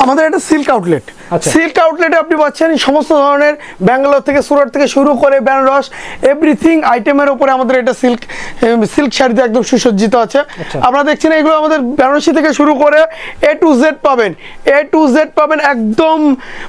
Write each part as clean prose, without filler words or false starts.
আমাদের এটা silk outlet. Silk আউটলেটে আপনি পাচ্ছেন সমস্ত ধরনের ব্যাঙ্গালোর থেকে সুরাট থেকে শুরু করে বেনারস এভরিথিং আইটেমের উপরে আমাদের এটা সিল্ক শাড়িতে একদম সুসজ্জিত আছে। আপনারা দেখছেন এগুলো আমাদের বেনারসি থেকে শুরু করে A to Z পাবেন, A to Z পাবেন একদম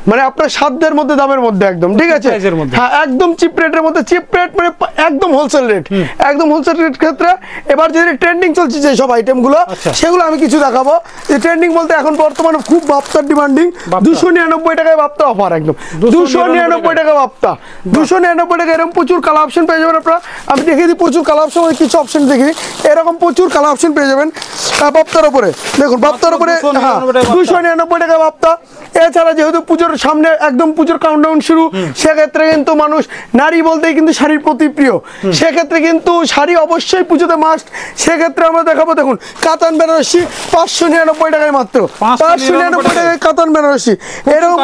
মানে আপনার সাধ্যের মধ্যে দামের মধ্যে একদম ঠিক আছে। হ্যাঁ একদম চিপ রেটের মধ্যে, চিপ রেট মানে একদম হোলসেল রেট, একদম হোলসেল রেট ক্ষেত্রে। এবার যদি ট্রেন্ডিং চলছে যে সব আইটেমগুলো সেগুলো আমি কিছু দেখাবো। যে ট্রেন্ডিং বলতে এখন বর্তমানে খুব বাপ্তার ডিমান্ডিং 299 টাকায় বাপ্তা অফার একদম 299 টাকা বাপ্তা 299 টাকা। এরকম প্রচুর কালার অপশন পেয়ে যাবেন আপনারা। আমি দেখিয়ে দিই প্রচুর কালার অপশন, কিছু অপশন দেখিয়ে এরকম প্রচুর কালার অপশন পেয়ে যাবেন বাপ্তার উপরে। দেখুন বাপ্তার উপরে 299 টাকা বাপ্তা। এছাড়া যেহেতু পুজোর সামনে একদম পুজোর কাউন্টডাউন শুরু, সেক্ষেত্রে কিন্তু মানুষ নারী বলতেই কিন্তু শাড়ির প্রতি প্রিয়, সেক্ষেত্রে কিন্তু শাড়ি অবশ্যই পুজোতে মাস্ট। সেক্ষেত্রে আমরা দেখাবো দেখুন কাতান বেনারসি 599 টাকায় মাত্র 599 টাকায় কাতান বেনারসি। এরকম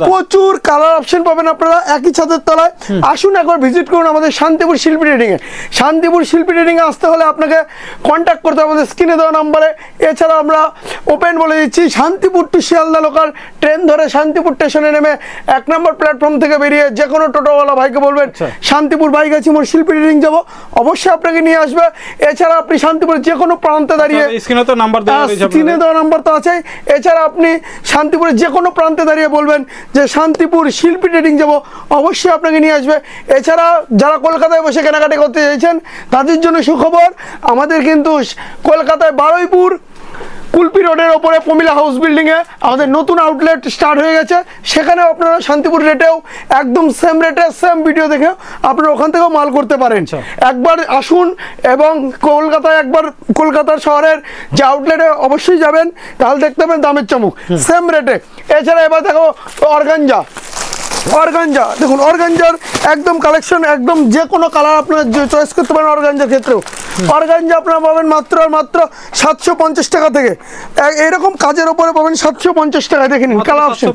প্রচুর কালার অপশন পাবেন আপনারা একই ছাদের তলায়। আসুন একবার ভিজিট করুন আমাদের শান্তিপুর শিল্পী ট্রেডিং এ। শান্তিপুর শিল্পী ট্রেডিং এ আসতে হলে আপনাকে কন্ট্যাক্ট করতে হবে আমাদের স্ক্রিনে দেওয়া নাম্বারে। এছাড়া আমরা ওপেন বলে দিচ্ছি Shantipur to Sealdah local train ধরে শান্তিপুর স্টেশনে নেমে 1 নম্বর প্ল্যাটফর্ম থেকে বেরিয়ে যে কোনো টোটোওয়ালা ভাইকে বলবেন শান্তিপুর ভাই গেছি মোর শিল্পী ট্রেডিং যাবো, অবশ্যই আপনাকে নিয়ে আসবে। এছাড়া আপনি শান্তিপুর যে কোনো প্রান্তে দাঁড়িয়ে স্ক্রিনে দেওয়া নাম্বার তো আছে। এছাড়া আপনি শান্তিপুরের যে কোনো প্রান্তে দাঁড়িয়ে বলবেন যে শান্তিপুর শিল্পী ট্রেডিং যাবো, অবশ্যই আপনাকে নিয়ে আসবে। এছাড়া যারা কলকাতায় বসে কেনাকাটি করতে চাইছেন তাদের জন্য সুখবর, আমাদের কিন্তু কলকাতায় বারুইপুর কুলপি রোডের ওপরে প্রমিলা হাউস বিল্ডিং এ আমাদের নতুন আউটলেট স্টার্ট হয়ে গেছে। সেখানে আপনারা শান্তিপুর রেটেও একদম সেম রেটে সেম ভিডিও দেখে আপনারা ওখান থেকেও মাল করতে পারেন। একবার আসুন এবং কলকাতায় একবার কলকাতার শহরের যে আউটলেটে অবশ্যই যাবেন, তাহলে দেখতে পাবেন দামের চমক সেম রেটে। এছাড়া এবার দেখো অর্গানজা, অর্গানজা দেখুন অর্গানজার একদম কালেকশন একদম যে কোনো কালার আপনারা চয়েস করতে পারেন। অর্গানজার ক্ষেত্রেও অর্গানজা আপনারা পাবেন মাত্র আর মাত্র 750 টাকা থেকে। এরকম কাজের উপরে পাবেন 750 টাকায়। দেখে নিন কালার অপশন,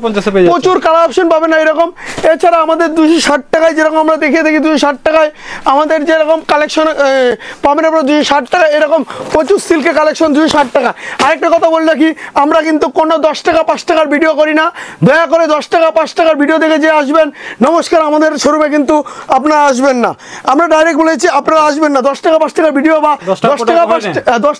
প্রচুর কালার অপশন পাবেন এরকম। এছাড়া আমাদের 260 টাকায় যেরকম আমরা দেখিয়ে দেখি 260 টাকায় আমাদের যেরকম কালেকশন পাবেন আপনারা 260 টাকা। এরকম প্রচুর সিল্কের কালেকশন 260 টাকা। আরেকটা কথা বললে কি, আমরা কিন্তু কোনো 10 টাকা 5 টাকার ভিডিও করি না। দয়া করে 10 টাকা 5 টাকার ভিডিও দেখে যে আসবেন নমস্কার আমাদের শোরুমে কিন্তু আপনারা আসবেন না। আমরা ডাইরেক্ট বলেছি আপনারা আসবেন না। 10 টাকা 5 টাকার ভিডিও বা 10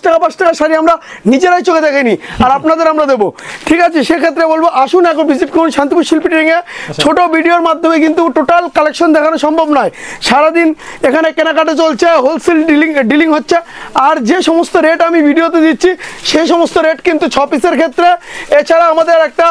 টাকা 5 টাকার শাড়ি আমরা নিজেরাই চোখে দেখিনি, আর আপনাদের আমরা দেবো ঠিক আছে। সেক্ষেত্রে বলবো আসুন এখন ভিজিট করুন শান্তিপুর শিল্পী ট্রেডিং এ। ছোট ভিডিওর মাধ্যমে কিন্তু টোটাল কালেকশন দেখানো সম্ভব নয়। সারাদিন এখানে কেনাকাটা চলছে, হোলসেল ডিলিং হচ্ছে। আর যে সমস্ত রেট আমি ভিডিওতে দিচ্ছি সেই সমস্ত রেট কিন্তু 6 পিসের ক্ষেত্রে। এছাড়া আমাদের একটা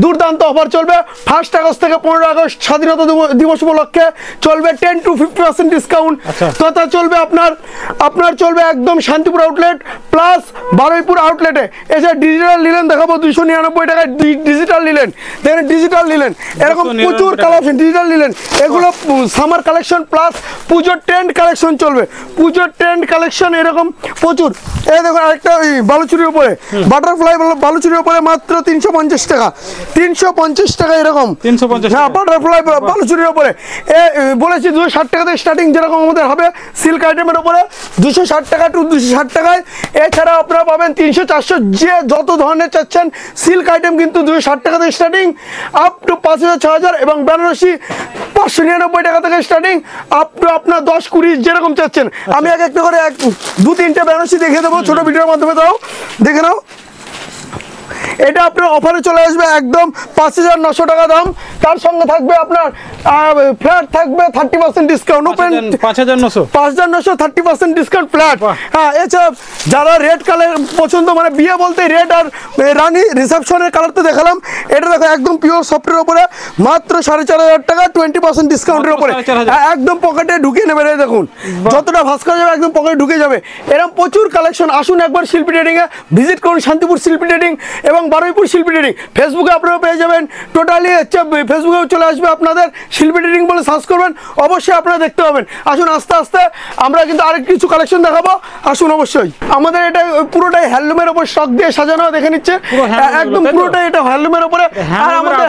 দুর্দান্ত অফার চলবে 1 আগস্ট থেকে 15 আগস্ট স্বাধীনতা দিবস উপলক্ষে চলবে 10 to 50% ডিসকাউন্ট। তথা চলবে আপনার চলবে একদম শান্তিপুর আউটলেট প্লাস বারুইপুর আউটলেটে। এছাড়া ডিজিটাল নিলেন দেখাবো 299 টাকায় ডিজিটাল নিলেন। দেখেন ডিজিটাল নিলেন এরকম প্রচুর কালেকশন ডিজিটাল নিলেন। এগুলো সামার কালেকশন প্লাস পুজোর ট্রেন্ড কালেকশন চলবে, পুজোর ট্রেন্ড কালেকশন এরকম প্রচুর। এই দেখো আরেকটা বালুচুরির উপরে বাটারফ্লাই বালুচুরির উপরে মাত্র 350 টাকা 350 টাকা এরকম। হ্যাঁ বাটারফ্লাই বালুচুরির উপরে বলেছি 260 টাকা থেকে স্টার্টিং যেরকম আমাদের হবে সিল্ক আইটেমের উপরে 260 টাকা টু 260 টাকায়। এছাড়া আপনারা পাবেন 300 400 যে যত ধরনের চাচ্ছেন সিল্ক আইটেম কিন্তু 260 টাকা থেকে স্টার্টিং আপ টু 5000 6000 এবং বেনারসি 599 টাকা থেকে স্টার্টিং আপ টু আপনার 10 20 যেরকম চাচ্ছেন। আমি এক একটা করে 2-3টে বেনারসি দেখিয়ে দেবো ছোট ভিডিওর মাধ্যমে, তাও দেখে নাও। এটা আপনার অফারে চলে আসবে একদম 5900 টাকা দাম। তার সঙ্গে থাকবে আপনার ফ্ল্যাট থাকবে 30% ডিসকাউন্ট। Open 5900 30% discount flat. হ্যাঁ এছাড়া যারা রেড কালার পছন্দ মানে বিয়ে বলতে রেড আর রানী রিসেপশনের কালার তো দেখালাম, এটা দেখো একদম পিওর সফটের উপরে মাত্র 4500 টাকা 20% ডিসকাউন্টের উপরে একদম পকেটে ঢুকিয়ে নেবে। দেখুন যতটা ভাস করা যাবে একদম পকেটে ঢুকে যাবে। এরকম প্রচুর কালেকশন। আসুন একবার শিল্পী ট্রেডিং এ ভিজিট করুন শান্তিপুর শিল্পী ট্রেডিং এবং বারুইপুর শিল্পী ট্রেডিং। ফেসবুকে আপনারা পেয়ে যাবেন টোটালি হচ্ছে ফেসবুকেও চলে আসবে আপনাদের শিল্পী ট্রেডিং বলে সার্চ করবেন, অবশ্যই আপনারা দেখতে পাবেন। আসুন আস্তে আস্তে আমরা কিন্তু আরেক কিছু কালেকশন দেখাবো। আসুন অবশ্যই আমাদের এটা পুরোটাই হ্যান্ডলুমের উপর স্টক দিয়ে সাজানো দেখে নিচ্ছে একদম পুরোটাই এটা হ্যান্ডলুমের উপরে। আর আমাদের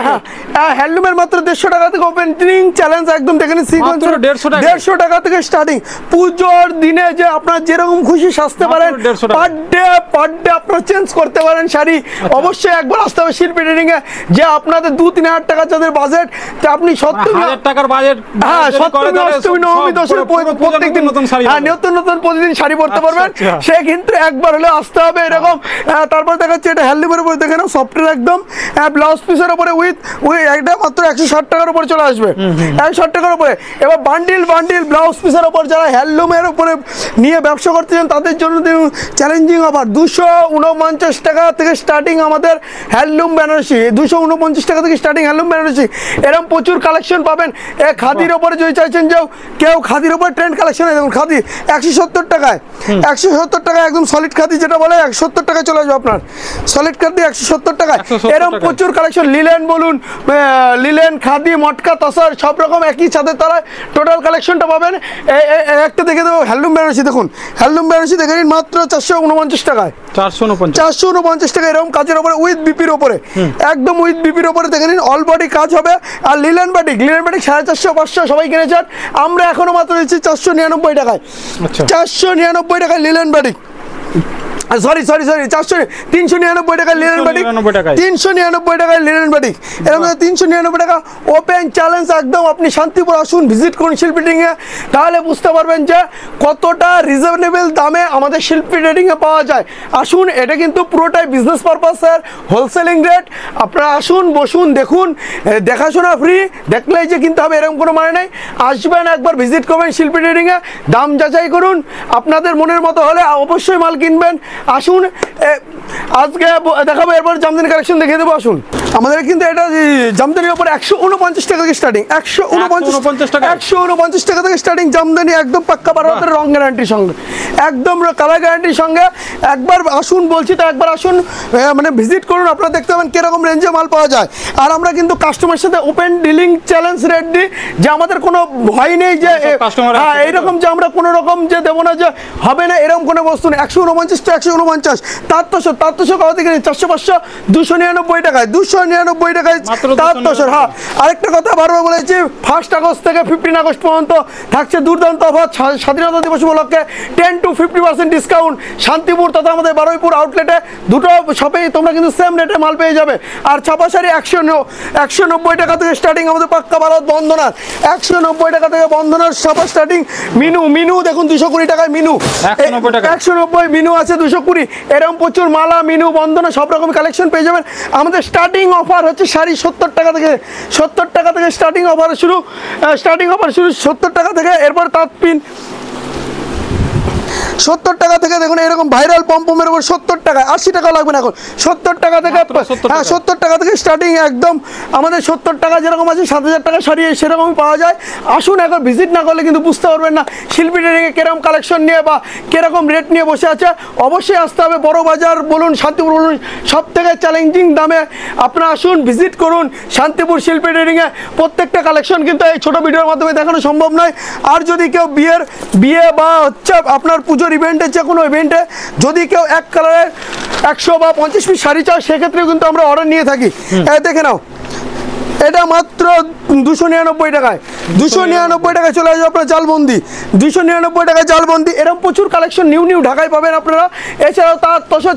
হ্যান্ডলুমের মাত্র 150 টাকা থেকে ওপেনিং চ্যালেঞ্জ একদম দেখে নিন সিকোয়েন্স 150 টাকা থেকে স্টার্টিং। পুজোর দিনে যে আপনারা যেরকম খুশি সাজতে পারেন পার ডে আপনারা চেঞ্জ করতে পারেন শাড়ি। অবশ্যই একবার আসতে হবে শিল্পী ট্রেডিং এ। যে আপনাদের 2-3 হাজার টাকা যাদের বাজেট, আপনি 1000 টাকার বাজেট, হ্যাঁ সপ্তমী অষ্টমী নবমী দশমী প্রত্যেকদিন নতুন শাড়ি, হ্যাঁ নতুন নতুন প্রতিদিন শাড়ি পরতে পারবেন। সে কিন্তু একবার হলে আসতে হবে এরকম। তারপর দেখাচ্ছে এটা হ্যান্ডলুমের উপরে, দেখে নাও সফটওয়্যার একদম, ব্লাউজ পিসের উপরে উইথ একটা মাত্র 160 টাকার উপরে চলে আসবে, 160 টাকার উপরে। এবার বান্ডিল ব্লাউজ পিসের উপর যারা হ্যান্ডলুমের উপরে নিয়ে ব্যবসা করতে চান তাদের জন্য চ্যালেঞ্জিং অফার। 249 টাকা থেকে স্টার্টিং আমাদের হ্যান্ডলুম বেনারসি, 249 টাকা থেকে স্টার্টিং হ্যান্ডলুম বেনারসি। এরকম প্রচুর কালেকশন পাবেন। খাদির ওপরে যদি চাইছেন যে কেউ খাদির ওপরে ট্রেন্ড কালেকশন, দেখুন খাদি 170 টাকায়, 170 টাকায় একদম সলিড খাদি যেটা বলে 170 টাকায় চলে আসবে আপনার, সলিড খাদি 170 টাকায়। এরকম প্রচুর কালেকশন, লিলেন বলুন, লিলেন খাদি মটকা তসর সব রকম একই ছাদের তলায় টোটাল কালেকশনটা পাবেন। একটা দেখে দেবো হ্যান্ডলুম বেনারসি, দেখুন হ্যান্ডলুম বেনারসি দেখে নিন মাত্র 449 টাকায়, 449 টাকা এরকম কাজের উপরে উইথ বিপির উপরে, একদম উইথ বিপির উপরে দেখে নিন, অল বডি কাজ হবে। আর লিলেন বাটিক 450-500 সবাই কিনেছেন, আমরা এখনো মাত্র দিচ্ছি 499 টাকায়, 499 টাকায় লিলেন বাটিক, সরি 399 টাকা লিনেন বাটিক, 399 টাকায় লিনেন বাটিক, এরকম 399 টাকা ওপেন চ্যালেঞ্জ একদম। আপনি শান্তিপুর আসুন, ভিজিট করুন শিল্পী ট্রেডিংয়ে, তাহলে বুঝতে পারবেন যে কতটা রিজনেবল দামে আমাদের শিল্পী ট্রেডিংয়ে পাওয়া যায়। আসুন, এটা কিন্তু পুরোটাই বিজনেস পারপাসের হোলসেলিং রেট। আপনারা আসুন, বসুন, দেখুন, দেখাশোনা ফ্রি, দেখলেই যে কিনতে হবে এরকম কোনো মানে নেই। আসবেন, একবার ভিজিট করবেন শিল্পী ট্রেডিংয়ে, দাম যাচাই করুন, আপনাদের মনের মতো হলে অবশ্যই মাল কিনবেন। আসুন, আজকে দেখাবো, এরপর জামদানি কালেকশন দেখিয়ে দেবো। আসুন, আমাদের কিন্তু এটা জামদানির উপরে 149 টাকা থেকে স্টার্টিং, 149 টাকা থেকে স্টার্টিং জামদানি, একদম পাক্কা 12 হাতের রং গ্যারান্টির সঙ্গে, একদম কালার গ্যারান্টির সঙ্গে। একবার আসুন বলছি তো, একবার আসুন, মানে ভিজিট করুন, আপনারা দেখতে পাবেন কিরকম রেঞ্জে মাল পাওয়া যায়। আর আমরা কিন্তু কাস্টমারের সাথে ওপেন ডিলিং চ্যালেঞ্জ রেট দিই, যে আমাদের কোনো ভয় নেই যে হ্যাঁ এইরকম যে আমরা কোনো রকম যে দেবো না, যে হবে না এরকম কোনো বস্তু নেই। 149 টা 149, 700 কত থেকে 400-500, 299 টাকায়, 299 টাকায় 700। হ্যাঁ, আরেকটা কথা বারবার বলেছি, 1 আগস্ট থেকে 15 আগস্ট পর্যন্ত থাকছে দুর্দান্ত অফার। স্বাধীনতা দিবস উপলক্ষে 10 to 50% ডিসকাউন্ট শান্তিপুর তথা আমাদের বারুইপুর আউটলেটে, দুটো শপেই তোমরা কিন্তু সেম রেটে মাল পেয়ে যাবে। আর ছাপা শাড়ি 190 টাকা থেকে স্টার্টিং আমাদের পাক্কা ভারত বন্ধনার, 190 টাকা থেকে বন্ধনার ছাপা স্টার্টিং। মিনু দেখুন 220 টাকায় মিনু, 190 মিনু আছে 220। এরকম প্রচুর মালা, মিনু, বন্ধনা সব রকম কালেকশন পেয়ে যাবেন। আমাদের স্টার্টিং অফার হচ্ছে শাড়ি 70 টাকা থেকে, 70 টাকা থেকে স্টার্টিং অফার শুরু, 70 টাকা থেকে। এরপর তাঁত পিন 70 টাকা থেকে, দেখুন এরকম ভাইরাল পম্পমের উপর 70 টাকা, 80 টাকা লাগবে না এখন, 70 টাকা থেকে, হ্যাঁ 70 টাকা থেকে স্টার্টিং একদম। আমাদের 70 টাকা যেরকম আছে 7000 টাকা শাড়ি সেরকমই পাওয়া যায়। আসুন, একবার ভিজিট না করলে কিন্তু বুঝতে পারবেন না শিল্পী ট্রেডিংয়ে কিরকম কালেকশন নিয়ে বা কিরকম রেট নিয়ে বসে আছে। অবশ্যই আসতে হবে, বড় বাজার বলুন, শান্তিপুর বলুন, সব থেকে চ্যালেঞ্জিং দামে আপনারা আসুন, ভিজিট করুন শান্তিপুর শিল্পী ট্রেডিংয়ে। প্রত্যেকটা কালেকশন কিন্তু এই ছোটো ভিডিওর মাধ্যমে দেখানো সম্ভব নয়। আর যদি কেউ বিয়ে বা হচ্ছে আপনার পুজোর ইভেন্টে, যে কোনো ইভেন্টে যদি কেউ এক কালারের 100 বা 50 পিস শাড়ি চাও, সেক্ষেত্রেও কিন্তু আমরা অর্ডার নিয়ে থাকি। দেখে নাও, এটা মাত্র 299 টাকায়, 299 টাকায় চলে আসবে আপনার জালবন্দি, 299 টাকায় জালবন্দি। এরকম প্রচুর কালেকশন নিউ ঢাকায় পাবেন আপনারা। এছাড়াও তার তসর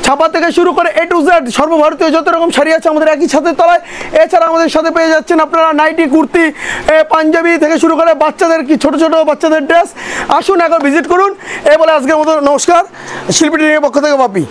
ছাপা থেকে শুরু করে A to Z সর্বভারতীয় যত রকম শাড়ি আছে আমাদের একই ছাদের তলায়। এছাড়া আমাদের সাথে পেয়ে যাচ্ছেন আপনারা নাইটি, কুর্তি, পাঞ্জাবি থেকে শুরু করে বাচ্চাদের কি ছোট বাচ্চাদের ড্রেস। আসুন, একবার ভিজিট করুন। এই বলে আজকের মতো নমস্কার, শিল্পী ট্রেডিংয়ের পক্ষ থেকে বাপি।